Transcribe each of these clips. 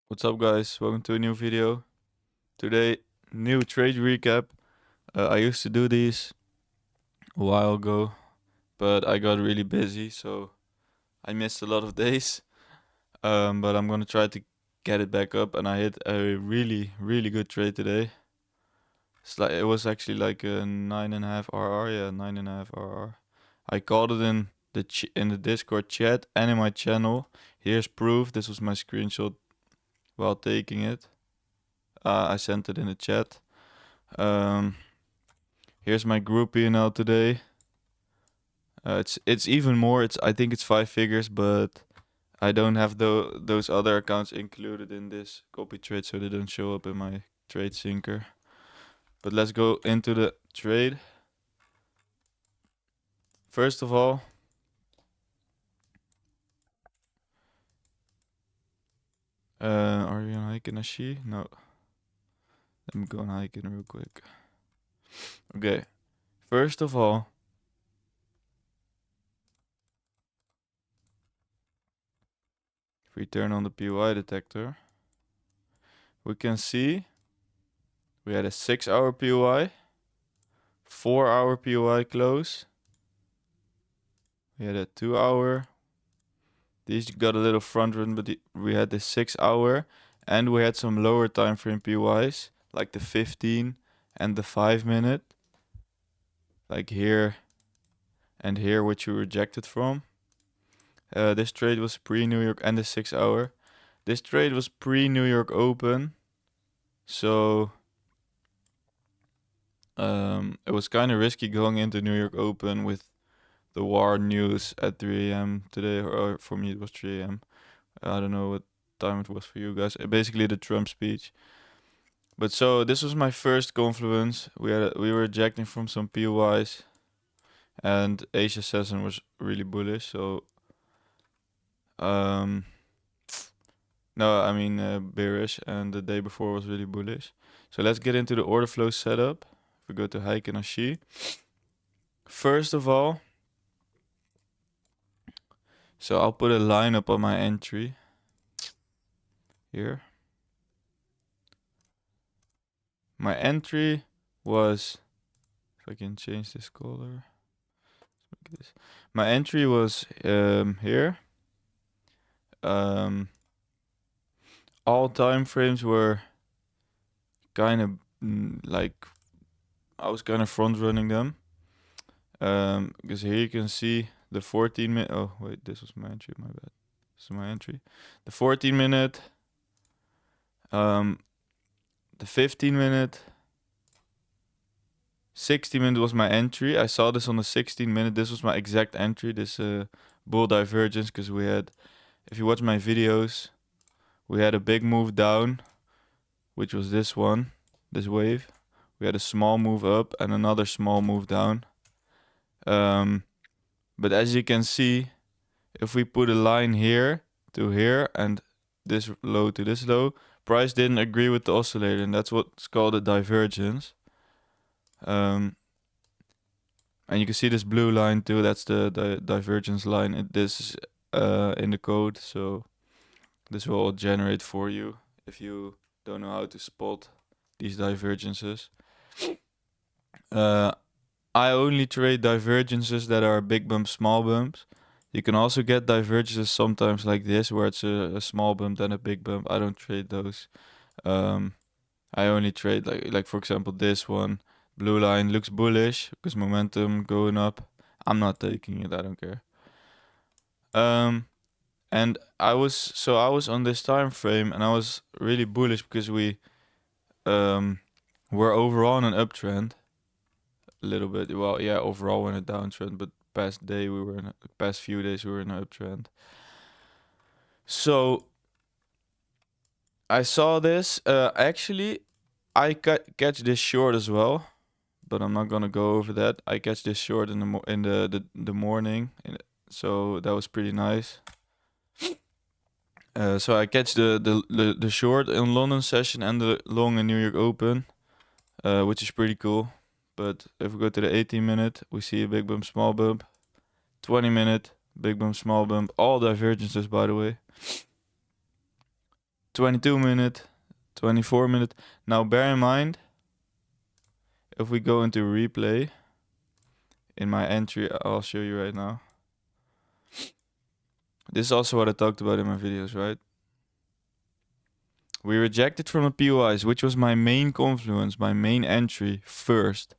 What's up, guys? Welcome to a new video. Today, new trade recap. I used to do these a while ago, but I got really busy, so I missed a lot of days. But I'm gonna try to get it back up, and I hit a really good trade today. It was actually like a 9.5 RR, yeah, 9.5 RR. I called it in the Discord chat and in my channel. Here's proof. This was my screenshot while taking it. I sent it in the chat. Um, Here's my group P&L today. It's even more. I think it's 5 figures, but I don't have those other accounts included in this copy trade, so they don't show up in my trade syncer. But let's go into the trade. First of all, are you on Heiken Ashi? No. Let me go on Heiken real quick. Okay. First of all, if we turn on the POI detector, we can see we had a 6-hour POI, 4-hour POI close. We had a 2-hour. These got a little front run, but we had the 6-hour, and we had some lower time frame POIs, like the 15 and the 5 minute, like here and here, which we rejected from. This trade was pre-New York, and the 6-hour. This trade was pre-New York Open, so it was kind of risky going into New York Open with the war news at 3 a.m. today, or for me it was 3 a.m. I don't know what time it was for you guys. Basically the Trump speech. But so this was my first confluence. We were ejecting from some POIs, and Asia Session was really bullish. So um, no, I mean bearish, and the day before was really bullish. So let's get into the order flow setup. If we go to Heiken Ashi, first of all, so I'll put a line up on my entry here. My entry was, if I can change this color. My entry was here. All time frames were kind of like I was kind of front running them. Because here you can see the 14 minute. Oh wait, this was my entry. My bad. This is my entry. The 14 minute. The 15 minute. 60 minute was my entry. I saw this on the 16 minute. This was my exact entry. This bull divergence, because we had, if you watch my videos, we had a big move down, which was this one, this wave. We had a small move up and another small move down. But as you can see, if we put a line here to here and this low to this low, price didn't agree with the oscillator, and that's what's called a divergence. And you can see this blue line too. That's the divergence line. This is in the code, so this will generate for you if you don't know how to spot these divergences. I only trade divergences that are big bumps, small bumps. You can also get divergences sometimes like this, where it's a small bump then a big bump. I don't trade those. I only trade like for example this one. Blue line looks bullish because momentum going up. I'm not taking it. I don't care. And I was on this time frame, and I was really bullish because we were overall on an uptrend a little bit. Well, yeah, overall in a downtrend, but past few days we were in an uptrend. So I saw this. Actually, I catch this short as well, but I'm not gonna go over that. I catch this short in the morning, so that was pretty nice. So I catch the short in London session and the long in New York Open, which is pretty cool. But if we go to the 18 minute, we see a big bump, small bump. 20 minute, big bump, small bump. All divergences, by the way. 22 minute, 24 minute. Now bear in mind, if we go into replay, in my entry, I'll show you right now. This is also what I talked about in my videos, right? We rejected from the POIs, which was my main confluence, my main entry first.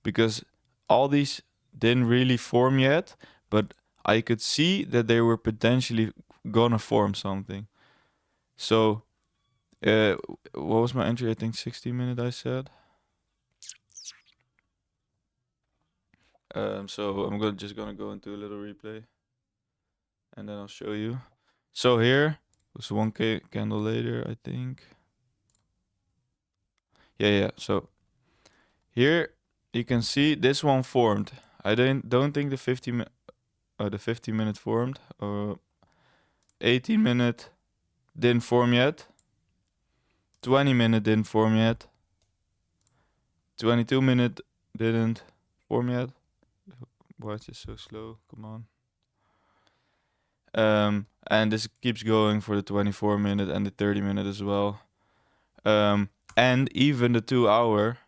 Because all these didn't really form yet, but I could see that they were potentially gonna form something. So, what was my entry? I think 60 minute, I said. So I'm just gonna go into a little replay, and then I'll show you. So here was one candle later, I think. Yeah. So here you can see this one formed. I don't think the 50 minute formed, or 18 minute didn't form yet. 20 minute didn't form yet. 22 minute didn't form yet. Why is this so slow? Come on. And this keeps going for the 24 minute and the 30 minute as well. And even the 2 hour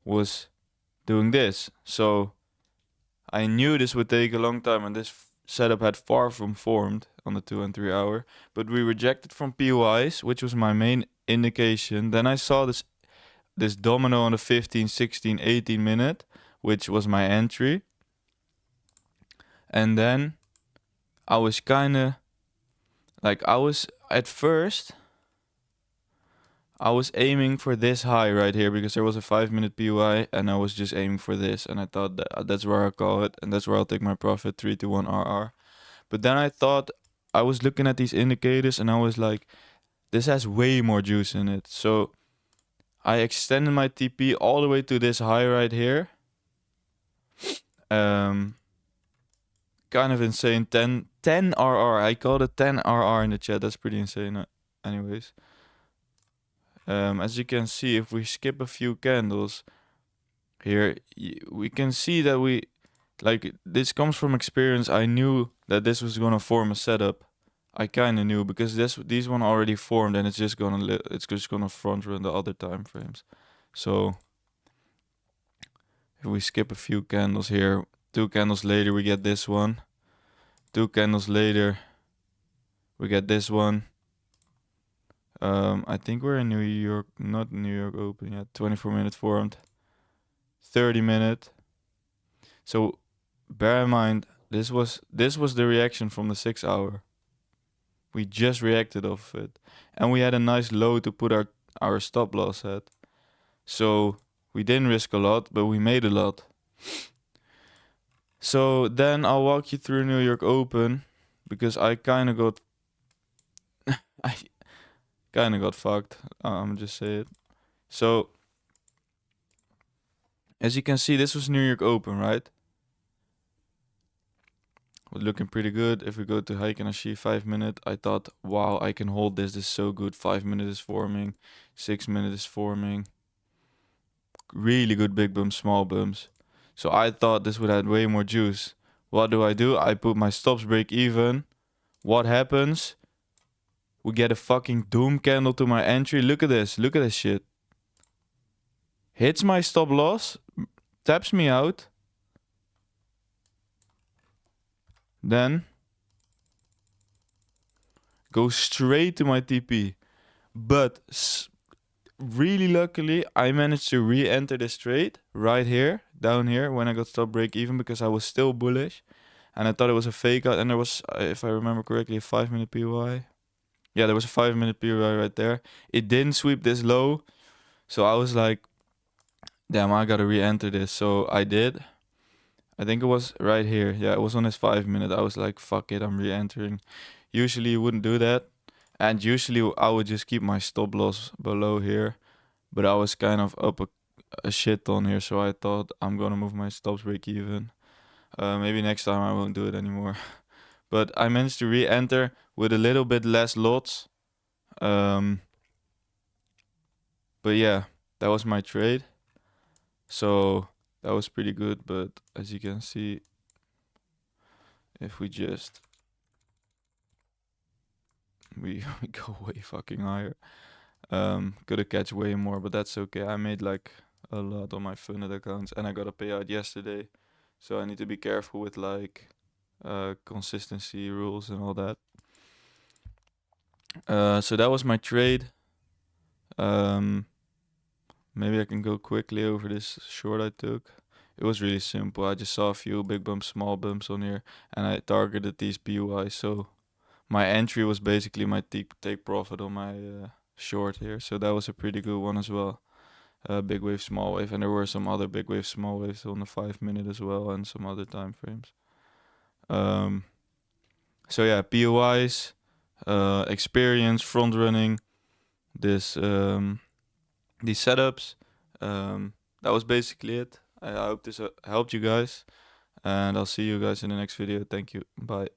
was doing this. So I knew this would take a long time, and this setup had far from formed on the 2 and 3 hour. But we rejected from POIs, which was my main indication. Then I saw this domino on the 15, 16, 18 minute, which was my entry. And then I was kind of like, at first, I was aiming for this high right here because there was a 5-minute POI, and I was just aiming for this, and I thought that's where I'll call it, and that's where I'll take my profit, 3 to 1 RR. But then I thought, I was looking at these indicators, and I was like, this has way more juice in it. So I extended my TP all the way to this high right here. Kind of insane. 10 RR. I called it 10 RR in the chat. That's pretty insane. Anyways. As you can see, if we skip a few candles here, we can see that this comes from experience. I knew that this was gonna form a setup. I kind of knew because these one already formed, and it's just gonna front run the other time frames. So if we skip a few candles here, 2 candles later we get this one. 2 candles later we get this one. I think we're in New York, not New York open yet. 24 minute formed. 30 minute. So bear in mind, this was the reaction from the 6 hour. We just reacted off it, and we had a nice low to put our stop loss at. So we didn't risk a lot, but we made a lot. So then I'll walk you through New York Open, because I kind of got fucked. I'm just say it. So as you can see, this was New York Open, right? Was looking pretty good. If we go to Heiken Ashi 5 minute, I thought, wow, I can hold this. This is so good. 5 minutes is forming. 6 minutes is forming. Really good big bumps, small bumps. So I thought this would have way more juice. What do? I put my stops break even. What happens? We get a fucking doom candle to my entry. Look at this. Look at this shit. Hits my stop loss. Taps me out. Then goes straight to my TP. But really luckily, I managed to re-enter this trade right here, down here, when I got stop break even, because I was still bullish. And I thought it was a fake out. And there was, if I remember correctly, a 5-minute POI. Yeah, there was a 5-minute POI right there. It didn't sweep this low. So I was like, damn, I gotta re-enter this. So I did. I think it was right here. Yeah, it was on his 5-minute. I was like, fuck it, I'm re-entering. Usually you wouldn't do that. And usually I would just keep my stop loss below here. But I was kind of up a shit ton here. So I thought I'm gonna move my stops break even. Maybe next time I won't do it anymore. But I managed to re-enter with a little bit less lots. But yeah, that was my trade. So that was pretty good. But as you can see, if we just we we go way fucking higher. Could have catch way more, but that's okay. I made like a lot on my Funded accounts, and I got a payout yesterday, so I need to be careful with like consistency rules and all that. So that was my trade. Um, Maybe I can go quickly over this short I took. It was really simple. I just saw a few big bumps, small bumps on here, and I targeted these PUIs. So my entry was basically my take profit on my short here. So that was a pretty good one as well. Big wave, small wave, and there were some other big wave, small waves on the 5 minute as well, and some other time frames. Um, so yeah, POIs, experience, front running, this these setups. That was basically it. I hope this helped you guys, and I'll see you guys in the next video. Thank you. Bye.